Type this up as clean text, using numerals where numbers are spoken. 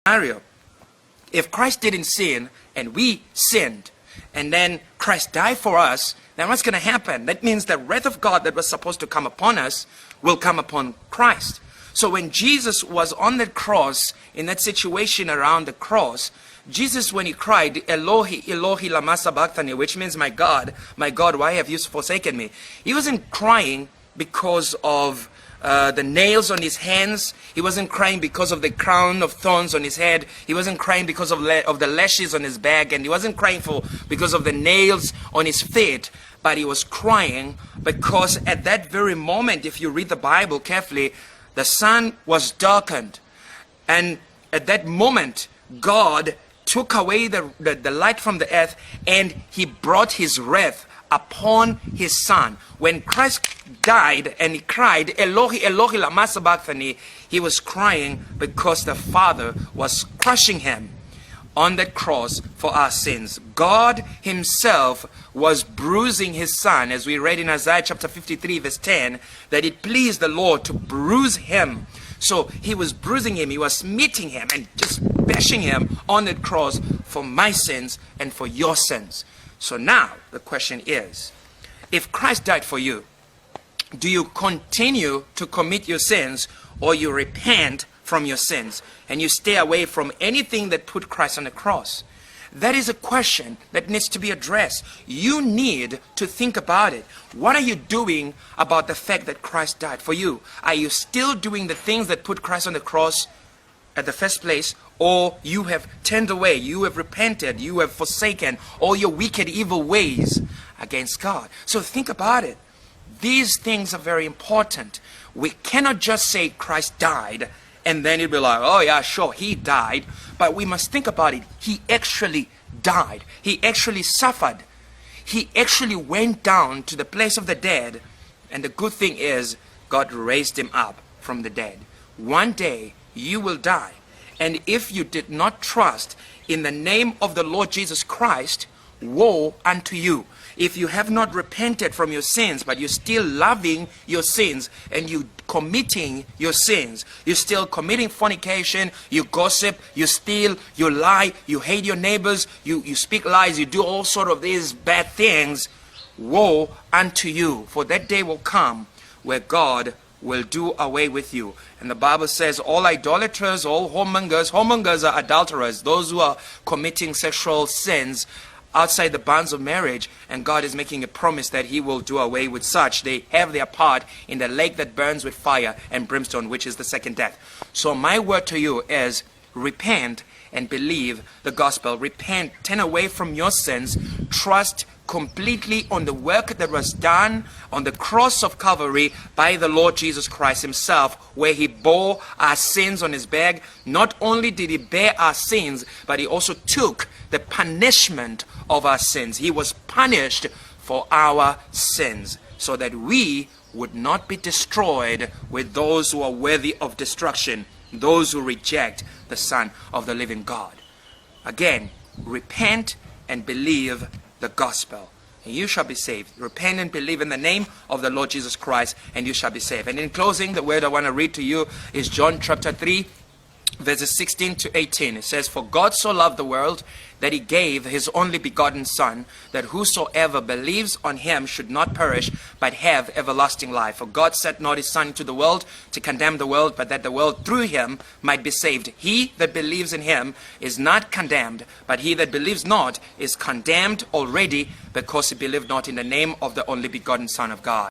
scenario. If Christ didn't sin and we sinned, and then Christ died for us, then what's going to happen? That means the wrath of God that was supposed to come upon us will come upon Christ. So when Jesus was on that cross, in that situation around the cross, Jesus, when he cried, Elohi, Elohi, lama sabachthani, which means, my God, why have you forsaken me? He wasn't crying because of the nails on his hands. He wasn't crying because of the crown of thorns on his head. He wasn't crying because of the lashes on his back. And he wasn't crying because of the nails on his feet. But he was crying because at that very moment, if you read the Bible carefully, the sun was darkened. And at that moment, God took away the light from the earth, and he brought his wrath upon his son. When Christ died and he cried, Elohi, Elohi, lama sabachthani, he was crying because the Father was crushing him on that cross for our sins. God himself was bruising his son, as we read in Isaiah chapter 53 verse 10, that it pleased the Lord to bruise him. So he was bruising him, he was smiting him and just bashing him on that cross for my sins and for your sins. So now the question is, if Christ died for you, do you continue to commit your sins, or you repent from your sins and you stay away from anything that put Christ on the cross? That is a question that needs to be addressed. You need to think about it. What are you doing about the fact that Christ died for you? Are you still doing the things that put Christ on the cross at the first place, or you have turned away, you have repented, you have forsaken all your wicked, evil ways against God? So think about it. These things are very important. We cannot just say Christ died and then it'll be like, oh yeah, sure, he died. But we must think about it. He actually died. He actually suffered. He actually went down to the place of the dead. And the good thing is, God raised him up from the dead. One day, you will die. And if you did not trust in the name of the Lord Jesus Christ, woe unto you. If you have not repented from your sins, but you're still loving your sins and you committing your sins, you're still committing fornication, you gossip, you steal, you lie, you hate your neighbors, you speak lies, you do all sort of these bad things, woe unto you. For that day will come where God will do away with you. And the Bible says all idolaters, all whoremongers are adulterers, those who are committing sexual sins outside the bounds of marriage, and God is making a promise that he will do away with such. They have their part in the lake that burns with fire and brimstone, which is the second death. So my word to you is, repent and believe the gospel. Repent, turn away from your sins, trust completely on the work that was done on the cross of Calvary by the Lord Jesus Christ himself, where he bore our sins on his back. Not only did he bear our sins, but he also took the punishment of our sins. He was punished for our sins, so that we would not be destroyed with those who are worthy of destruction, those who reject the Son of the living God. Again, repent and believe the gospel, and you shall be saved. Repent and believe in the name of the Lord Jesus Christ, and you shall be saved. And in closing, the word I want to read to you is John chapter 3, verses 16 to 18. It says, for God so loved the world that he gave his only begotten Son, that whosoever believes on him should not perish, but have everlasting life. For God sent not his Son into the world to condemn the world, but that the world through him might be saved. He that believes in him is not condemned, but he that believes not is condemned already, because he believed not in the name of the only begotten Son of God.